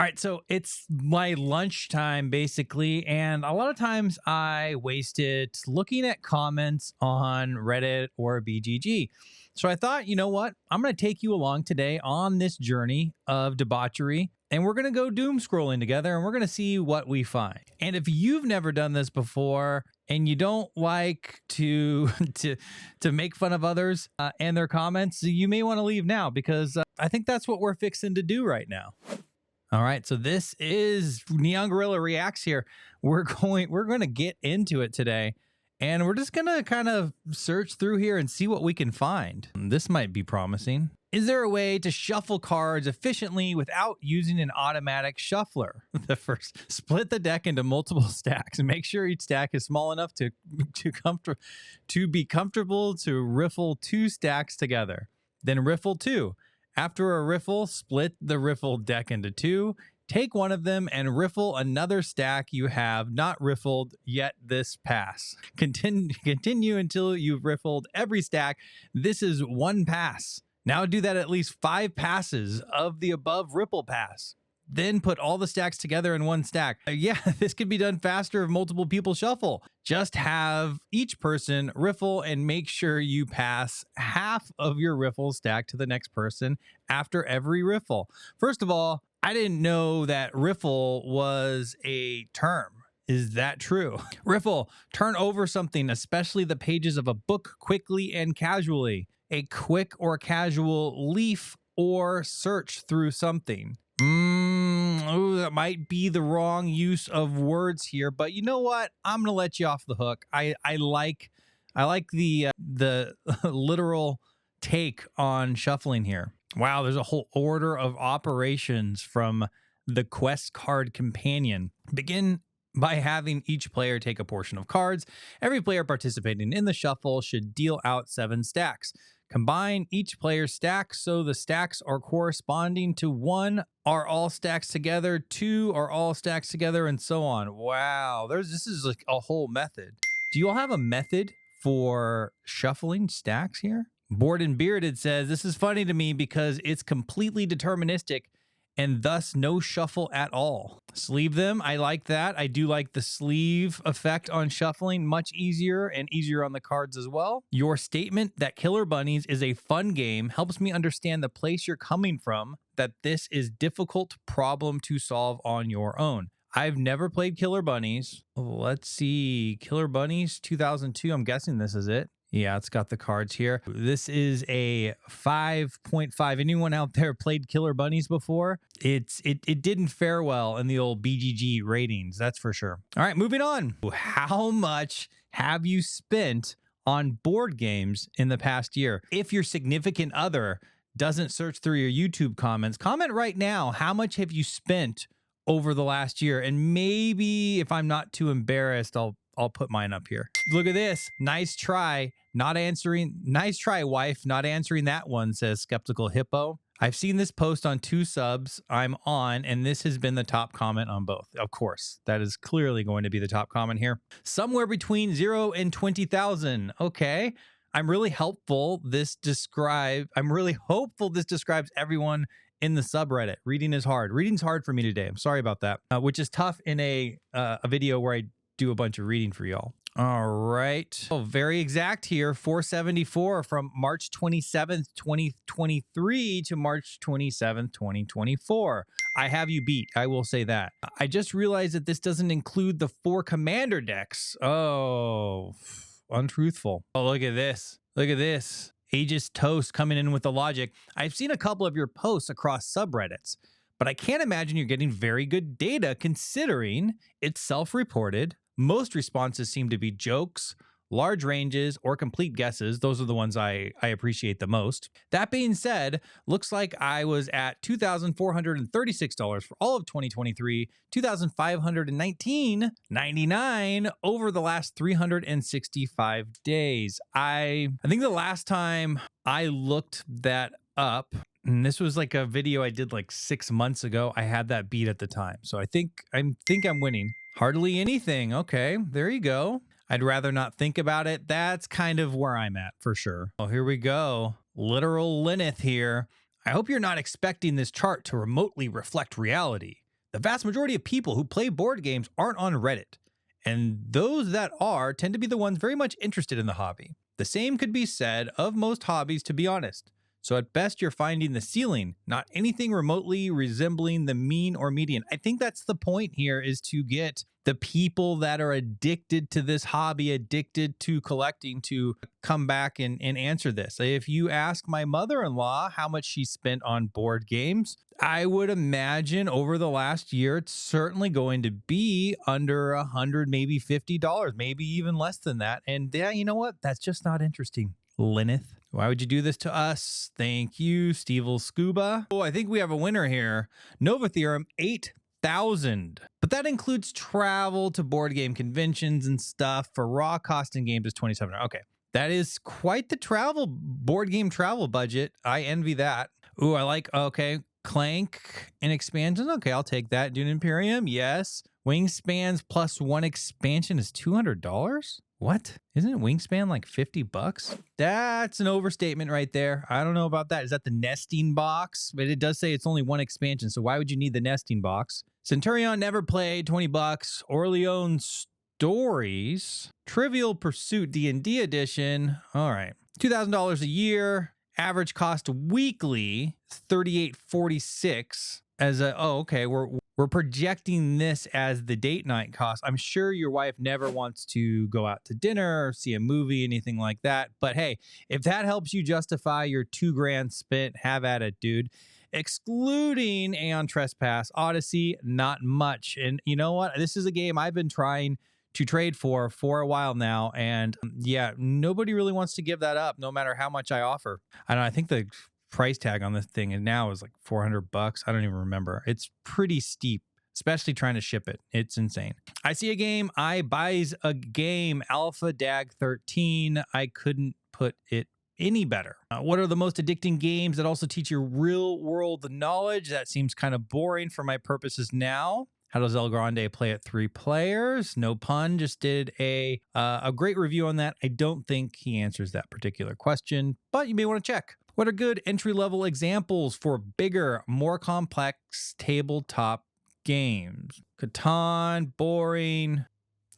All right, so it's my lunchtime basically, and a lot of times I waste it looking at comments on Reddit or BGG. So I thought, you know what? I'm going to take you along today on this journey of debauchery, and we're going to go doom scrolling together and we're going to see what we find. And if you've never done this before and you don't like to to make fun of others and their comments, you may want to leave now because I think that's what we're fixing to do right now. All right, so this is Neon Gorilla Reacts here. We're going to get into it today, and we're just gonna kind of search through here and see what we can find. This might be promising. Is there a way to shuffle cards efficiently without using an automatic shuffler? The first, split the deck into multiple stacks and make sure each stack is small enough to be comfortable to riffle two stacks together. Then riffle two. After a riffle, split the riffle deck into two. Take one of them and riffle another stack you have not riffled yet this pass. Continue until you've riffled every stack. This is one pass. Now do that at least 5 passes of the above ripple pass. Then put all the stacks together in one stack. Yeah, this can be done faster if multiple people shuffle. Just have each person riffle and make sure you pass half of your riffle stack to the next person after every riffle. First of all, I didn't know that riffle was a term. Is that true? Riffle, turn over something, especially the pages of a book, quickly and casually. A quick or casual leaf or search through something. That might be the wrong use of words here, but you know what? I'm gonna let you off the hook. I like the literal take on shuffling here. Wow, there's a whole order of operations from the quest card companion. Begin by having each player take a portion of cards. Every player participating in the shuffle should deal out 7 stacks. Combine each player's stacks so the stacks are corresponding to 1 are all stacks together, 2 are all stacks together, and so on. Wow, this is like a whole method. Do you all have a method for shuffling stacks here? Bored and Bearded says, this is funny to me because it's completely deterministic and thus no shuffle at all. Sleeve them. I like that. I do like the sleeve effect on shuffling. Much easier and easier on the cards as well. Your statement that Killer Bunnies is a fun game helps me understand the place you're coming from, that this is difficult problem to solve on your own. I've never played Killer Bunnies. Let's see. Killer Bunnies 2002. I'm guessing this is it. Yeah, it's got the cards here. This is a 5.5. Anyone out there played Killer Bunnies before? It didn't fare well in the old BGG ratings, that's for sure. All right, moving on. How much have you spent on board games in the past year? If your significant other doesn't search through your YouTube comments, comment right now. How much have you spent over the last year? And maybe if I'm not too embarrassed, I'll put mine up here. Look at this. Nice try. Not answering. Nice try, wife. Not answering that one, says Skeptical Hippo. I've seen this post on 2 subs I'm on, and this has been the top comment on both. Of course, that is clearly going to be the top comment here. Somewhere between 0 and 20,000. Okay. I'm really hopeful this describes everyone in the subreddit. Reading is hard. Reading's hard for me today. I'm sorry about that, which is tough in a video where I do a bunch of reading for y'all. All right. Oh, very exact here. 474 from March 27th, 2023 to March 27th, 2024. I have you beat. I will say that. I just realized that this doesn't include the 4 commander decks. Oh, untruthful. Oh, look at this. Look at this. Aegis Toast coming in with the logic. I've seen a couple of your posts across subreddits, but I can't imagine you're getting very good data considering it's self-reported. Most responses seem to be jokes, large ranges, or complete guesses. Those are the ones I appreciate the most. That being said, looks like I was at $2,436 for all of 2023, $2,519.99 over the last 365 days. I think the last time I looked that up, and this was like a video I did like 6 months ago, I had that beat at the time. So I think I'm winning. Hardly anything. Okay, there you go. I'd rather not think about it. That's kind of where I'm at for sure. Oh, here we go. Literal Lineth here. I hope you're not expecting this chart to remotely reflect reality. The vast majority of people who play board games aren't on Reddit, and those that are tend to be the ones very much interested in the hobby. The same could be said of most hobbies, to be honest. So at best, you're finding the ceiling, not anything remotely resembling the mean or median. I think that's the point here, is to get the people that are addicted to this hobby, addicted to collecting, to come back and answer this. If you ask my mother-in-law how much she spent on board games, I would imagine over the last year, it's certainly going to be under $100, maybe $50, maybe even less than that. And yeah, you know what? That's just not interesting. Lyneth, why would you do this to us? Thank you, Stevel Scuba. Oh, I think we have a winner here. Nova Theorem, 8,000. But that includes travel to board game conventions and stuff. For raw cost in games is 2,700. Okay, that is quite the board game travel budget. I envy that. Ooh, I like, okay, Clank and expansions. Okay, I'll take that. Dune Imperium, yes. Wingspans plus one expansion is $200. What? Isn't Wingspan like $50? That's an overstatement right there. I don't know about that. Is that the nesting box? But it does say it's only one expansion, so why would you need the nesting box? Centurion never played, $20. Orleone Stories, Trivial Pursuit D&D edition. All right, $2,000 a year. Average cost weekly, $38.46. As a, oh, okay, we're projecting this as the date night cost. I'm sure your wife never wants to go out to dinner or see a movie, anything like that. But hey, if that helps you justify your $2,000 spent, have at it, dude. Excluding Aeon Trespass Odyssey, not much. And you know what? This is a game I've been trying to trade for a while now. And yeah, nobody really wants to give that up, no matter how much I offer. I don't know, I think the price tag on this thing and now is like $400. I don't even remember. It's pretty steep, especially trying to ship it. It's insane. I see a game, I buys a game, Alpha Dag 13. I couldn't put it any better. What are the most addicting games that also teach you real world knowledge? That seems kind of boring for my purposes now. How does El Grande play at 3 players? No pun, just did a great review on that. I don't think he answers that particular question, but you may want to check. What are good entry-level examples for bigger, more complex tabletop games? Catan, boring.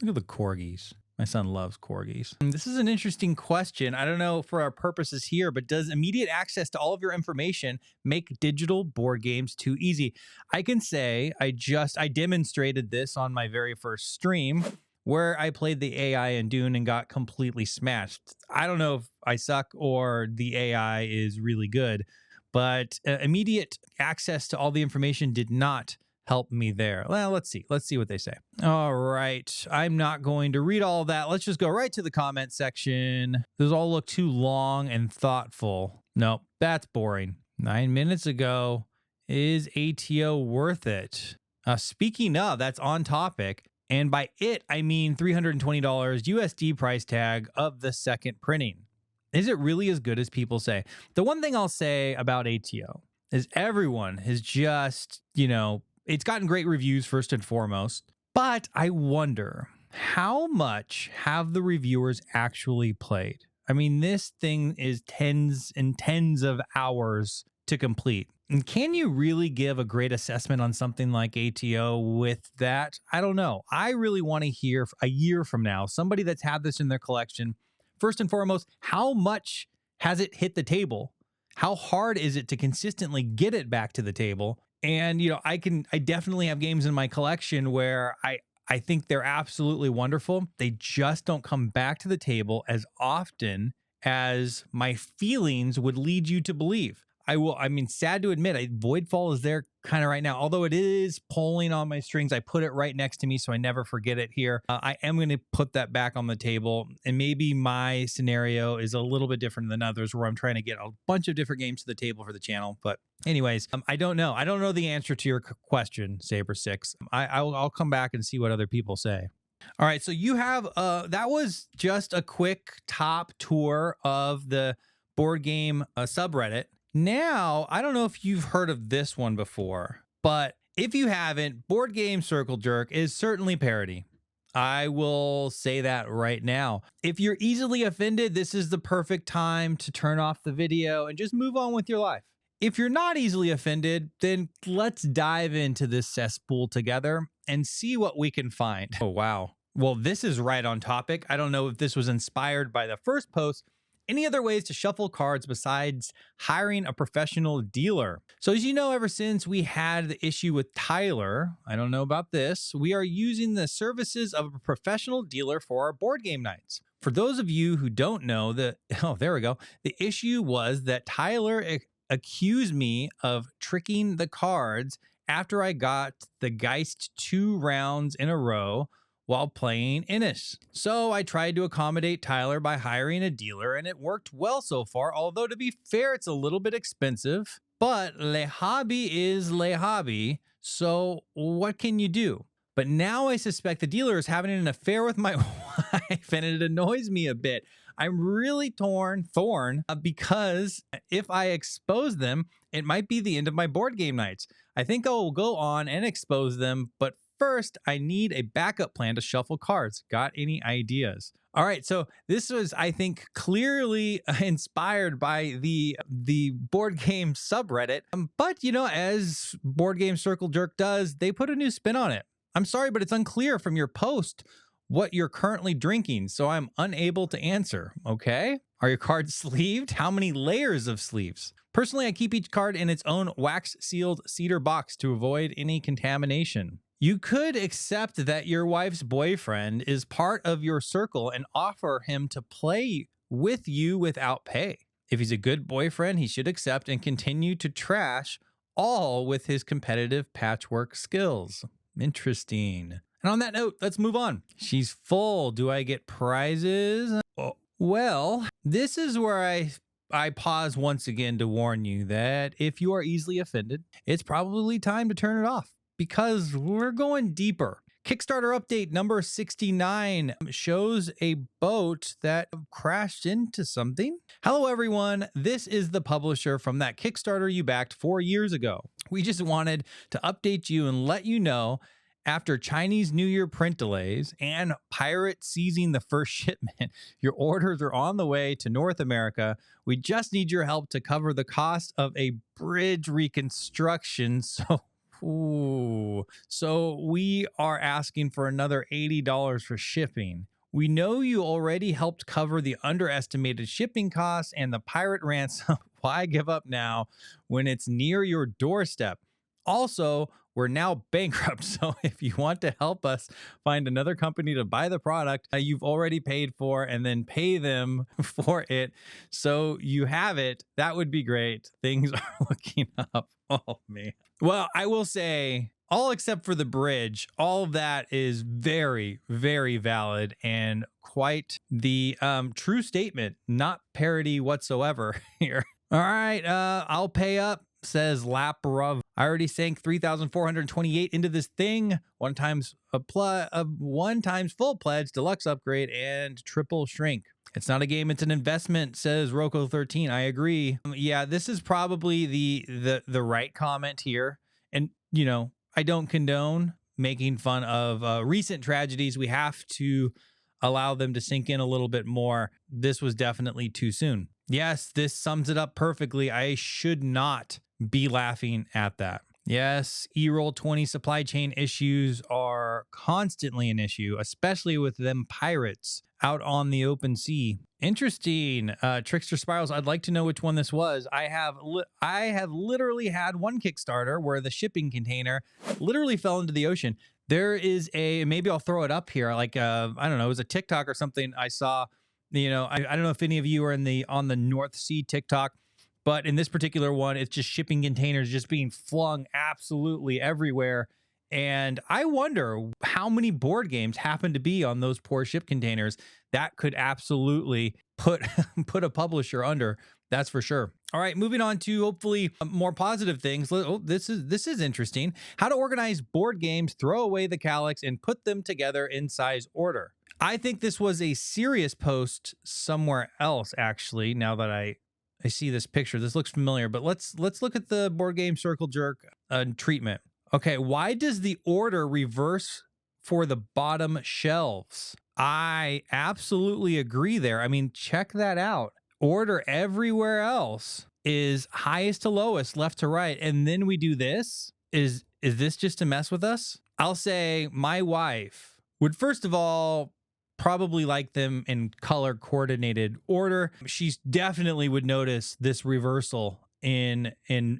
Look at the corgis. My son loves corgis. This is an interesting question. I don't know for our purposes here, but does immediate access to all of your information make digital board games too easy? I can say I demonstrated this on my very first stream where I played the AI in Dune and got completely smashed. I don't know if I suck or the AI is really good, but immediate access to all the information did not help me there. Well, let's see what they say. All right, I'm not going to read all of that. Let's just go right to the comment section. Those all look too long and thoughtful. Nope, that's boring. 9 minutes ago. Is ATO worth it? Speaking of, that's on topic. And by it, I mean $320 USD price tag of the second printing. Is it really as good as people say? The one thing I'll say about ATO is everyone has just, it's gotten great reviews first and foremost. But I wonder, how much have the reviewers actually played? I mean, this thing is tens and tens of hours to complete. And can you really give a great assessment on something like ATO with that? I don't know. I really want to hear a year from now, somebody that's had this in their collection. First and foremost, how much has it hit the table? How hard is it to consistently get it back to the table? And, I definitely have games in my collection where I think they're absolutely wonderful. They just don't come back to the table as often as my feelings would lead you to believe. Sad to admit, Voidfall is there kind of right now, although it is pulling on my strings. I put it right next to me so I never forget it here. I am going to put that back on the table, and maybe my scenario is a little bit different than others where I'm trying to get a bunch of different games to the table for the channel. But anyways, I don't know. I don't know the answer to your question, Saber6. I'll come back and see what other people say. All right, so you have, that was just a quick top tour of the board game subreddit. Now, I don't know if you've heard of this one before, but if you haven't, Board Game Circle Jerk is certainly parody. I will say that right now. If you're easily offended, this is the perfect time to turn off the video and just move on with your life. If you're not easily offended, then let's dive into this cesspool together and see what we can find. Oh, wow. Well, this is right on topic. I don't know if this was inspired by the first post. Any other ways to shuffle cards besides hiring a professional dealer? So, as you know, ever since we had the issue with Tyler, I don't know about this, we are using the services of a professional dealer for our board game nights. For those of you who don't know, there we go. The issue was that Tyler accused me of tricking the cards after I got the Geist 2 rounds in a row while playing Innis. So I tried to accommodate Tyler by hiring a dealer, and it worked well so far, although to be fair, it's a little bit expensive. But le hobby is le hobby, so what can you do? But now I suspect the dealer is having an affair with my wife, and it annoys me a bit. I'm really torn because if I expose them, it might be the end of my board game nights. I think I'll go on and expose them, but first, I need a backup plan to shuffle cards. Got any ideas? All right, so this was, I think, clearly inspired by the board game subreddit. But, as Board Game Circle Jerk does, they put a new spin on it. I'm sorry, but it's unclear from your post what you're currently drinking, so I'm unable to answer, okay? Are your cards sleeved? How many layers of sleeves? Personally, I keep each card in its own wax-sealed cedar box to avoid any contamination. You could accept that your wife's boyfriend is part of your circle and offer him to play with you without pay. If he's a good boyfriend, he should accept and continue to trash all with his competitive patchwork skills. Interesting. And on that note, let's move on. She's full. Do I get prizes? Oh, well, this is where I pause once again to warn you that if you are easily offended, it's probably time to turn it off because we're going deeper. Kickstarter update number 69 shows a boat that crashed into something. Hello, everyone. This is the publisher from that Kickstarter you backed 4 years ago. We just wanted to update you and let you know after Chinese New Year print delays and pirates seizing the first shipment, your orders are on the way to North America. We just need your help to cover the cost of a bridge reconstruction. So we are asking for another $80 for shipping. We know you already helped cover the underestimated shipping costs and the pirate ransom. Why give up now when it's near your doorstep? Also, we're now bankrupt, so if you want to help us find another company to buy the product you've already paid for and then pay them for it so you have it, that would be great. Things are looking up. Oh, man. Well, I will say, all except for the bridge, all of that is very, very valid and quite the true statement, not parody whatsoever here. All right, I'll pay up, says Laprav. I already sank 3,428 into this thing. One times full pledge, deluxe upgrade, and triple shrink. It's not a game, it's an investment, says Rocco13. I agree. Yeah, this is probably the right comment here. And, I don't condone making fun of recent tragedies. We have to allow them to sink in a little bit more. This was definitely too soon. Yes, this sums it up perfectly. I should not be laughing at that. Yes, E-roll 20 supply chain issues are constantly an issue, especially with them pirates out on the open sea. Interesting. Trickster Spirals, I'd like to know which one this was. I have literally had one Kickstarter where the shipping container literally fell into the ocean. There is maybe I'll throw it up here. Like, I don't know, it was a TikTok or something I saw. I don't know if any of you are on the North Sea TikTok, but in this particular one, it's just shipping containers just being flung absolutely everywhere. And I wonder how many board games happen to be on those poor ship containers. That could absolutely put a publisher under. That's for sure. All right, moving on to hopefully more positive things. Oh, this is interesting. How to organize board games, throw away the calyx, and put them together in size order. I think this was a serious post somewhere else, actually, now that I see this picture. This looks familiar, but let's look at the Board Game Circle Jerk treatment. Okay, why does the order reverse for the bottom shelves? I absolutely agree there. I mean, check that out. Order everywhere else, is highest to lowest, left to right, and then we do this. Is this just to mess with us? I'll say my wife would first of all probably like them in color coordinated order. She definitely would notice this reversal in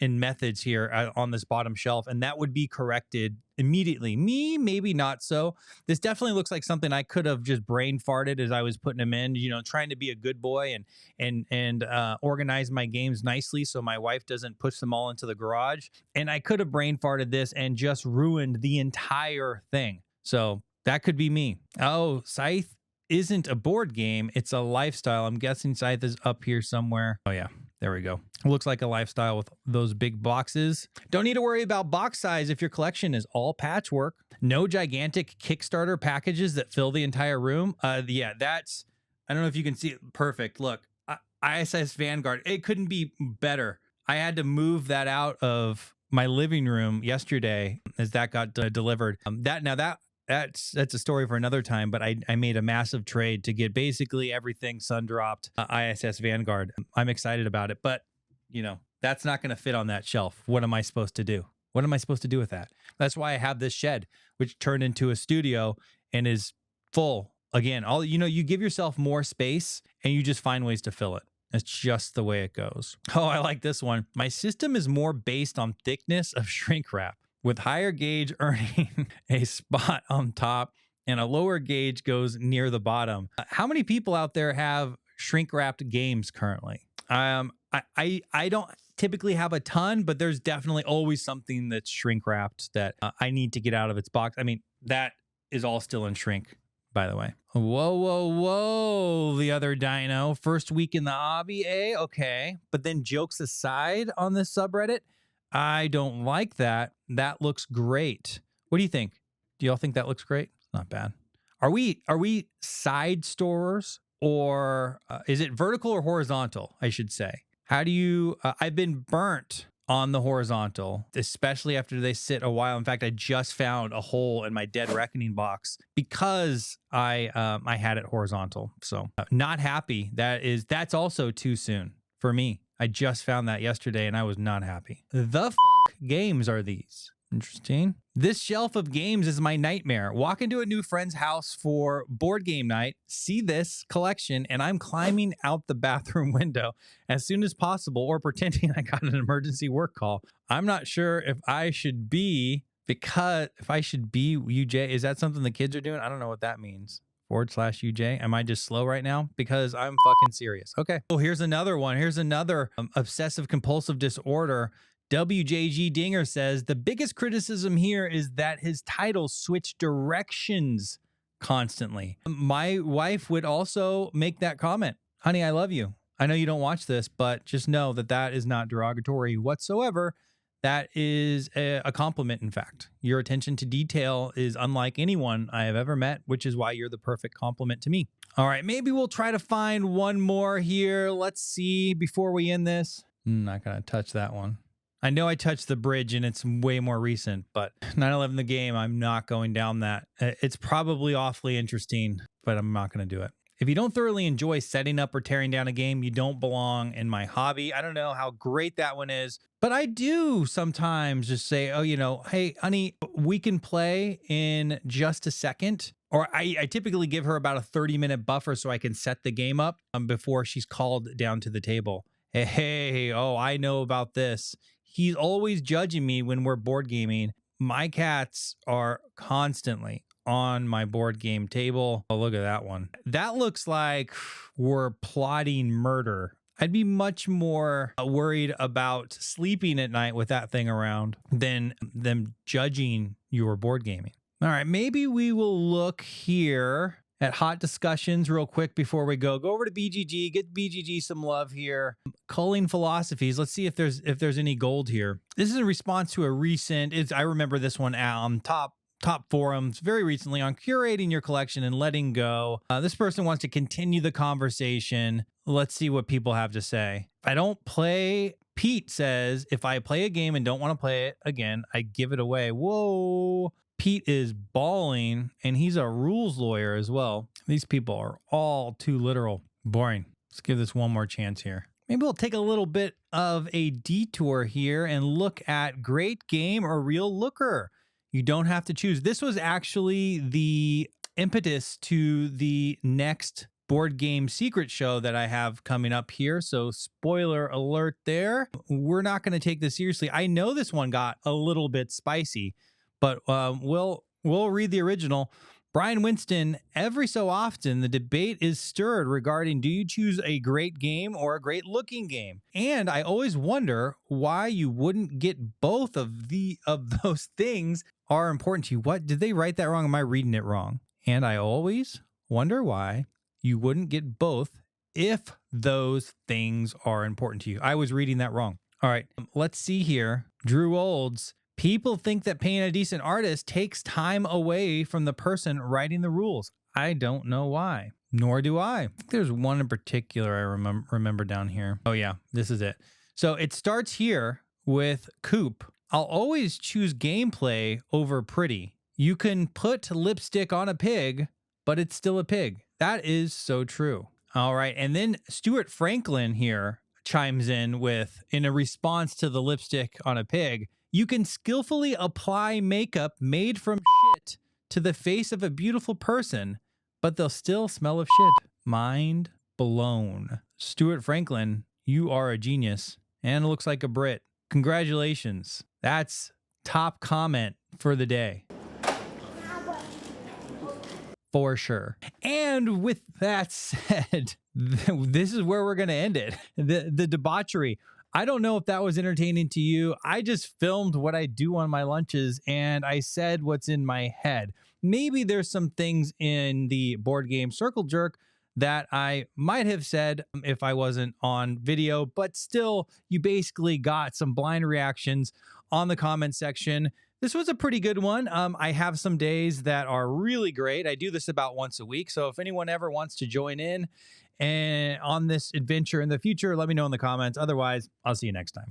methods here on this bottom shelf, and that would be corrected immediately. Me, maybe not so. This definitely looks like something I could have just brain farted as I was putting them in, trying to be a good boy and organize my games nicely so my wife doesn't push them all into the garage. And I could have brain farted this and just ruined the entire thing. So that could be me. Oh, Scythe isn't a board game, it's a lifestyle. I'm guessing Scythe is up here somewhere. Oh yeah, there we go. Looks like a lifestyle with those big boxes. Don't need to worry about box size if your collection is all patchwork. No gigantic Kickstarter packages that fill the entire room. Yeah, that's, I don't know if you can see it. Perfect. Look, ISS Vanguard. It couldn't be better. I had to move that out of my living room yesterday as that got delivered. That's a story for another time, but I made a massive trade to get basically everything sun dropped ISS Vanguard. I'm excited about it, but that's not going to fit on that shelf. What am I supposed to do? What am I supposed to do with that? That's why I have this shed, which turned into a studio and is full. Again, you give yourself more space and you just find ways to fill it. That's just the way it goes. Oh, I like this one. My system is more based on thickness of shrink wrap, with higher gauge earning a spot on top and a lower gauge goes near the bottom. How many people out there have shrink wrapped games currently? I don't typically have a ton, but there's definitely always something that's shrink wrapped that I need to get out of its box. I mean, that is all still in shrink, by the way. Whoa, whoa, whoa. The other dino. First week in the hobby, eh? Okay. But then jokes aside on this subreddit, I don't like that. That looks great. What do you think? Do y'all think that looks great? Not bad. Are we side storers or is it vertical or horizontal? I should say. How do you? I've been burnt on the horizontal, especially after they sit a while. In fact, I just found a hole in my Dead Reckoning box because I had it horizontal. So not happy. That's also too soon for me. I just found that yesterday and I was not happy. The f games are these? Interesting. This shelf of games is my nightmare. Walk into a new friend's house for board game night, see this collection, and I'm climbing out the bathroom window as soon as possible or pretending I got an emergency work call. I'm not sure if I should be, UJ, is that something the kids are doing? I don't know what that means. /UJ. Am I just slow right now? Because I'm fucking serious. Okay. Oh, here's another one. Here's another obsessive compulsive disorder. WJG Dinger says the biggest criticism here is that his titles switch directions constantly. My wife would also make that comment. Honey, I love you. I know you don't watch this, but just know that that is not derogatory whatsoever. That is a compliment, in fact. Your attention to detail is unlike anyone I have ever met, which is why you're the perfect compliment to me. All right, maybe we'll try to find one more here. Let's see before we end this. I'm not going to touch that one. I know I touched the bridge and it's way more recent, but 9/11 the game, I'm not going down that. It's probably awfully interesting, but I'm not going to do it. If you don't thoroughly enjoy setting up or tearing down a game, you don't belong in my hobby. I don't know how great that one is, but I do sometimes just say, oh, hey, honey, we can play in just a second. Or I typically give her about a 30-minute buffer so I can set the game up before she's called down to the table. Hey, oh, I know about this. He's always judging me when we're board gaming. My cats are constantly on my board game table. Oh, look at that one. That looks like we're plotting murder. I'd be much more worried about sleeping at night with that thing around than them judging your board gaming. All right, maybe we will look here at hot discussions real quick before we go. Go over to BGG, get BGG some love here. Culling philosophies. Let's see if there's any gold here. This is in response to a recent, I remember this one on top forums very recently on curating your collection and letting go. This person wants to continue the conversation. Let's see what people have to say. I don't play. Pete says, if I play a game and don't want to play it again, I give it away. Whoa. Pete is bawling, and he's a rules lawyer as well. These people are all too literal. Boring. Let's give this one more chance here. Maybe we'll take a little bit of a detour here and look at great game or real looker. You don't have to choose. This was actually the impetus to the next board game secret show that I have coming up here. So, spoiler alert there. We're not going to take this seriously. I know this one got a little bit spicy, but we'll read the original. Brian Winston, every so often, the debate is stirred regarding do you choose a great game or a great looking game? And I always wonder why you wouldn't get both of those things are important to you. What, did they write that wrong? Am I reading it wrong? And I always wonder why you wouldn't get both if those things are important to you. I was reading that wrong. All right, let's see here. Drew Olds. People think that paying a decent artist takes time away from the person writing the rules. I don't know why, nor do I. think there's one in particular I remember down here. Oh yeah, this is it. So it starts here with Coop. I'll always choose gameplay over pretty. You can put lipstick on a pig, but it's still a pig. That is so true. All right, and then Stuart Franklin here chimes in in a response to the lipstick on a pig. You can skillfully apply makeup made from shit to the face of a beautiful person, but they'll still smell of shit. Mind blown. Stuart Franklin, you are a genius and looks like a Brit. Congratulations. That's top comment for the day. For sure. And with that said, this is where we're going to end it. The debauchery. I don't know if that was entertaining to you. I just filmed what I do on my lunches and I said what's in my head. Maybe there's some things in the board game circle jerk that I might have said if I wasn't on video, but still, you basically got some blind reactions on the comment section. This was a pretty good one. I have some days that are really great. I do this about once a week. So if anyone ever wants to join in and on this adventure in the future, let me know in the comments. Otherwise, I'll see you next time.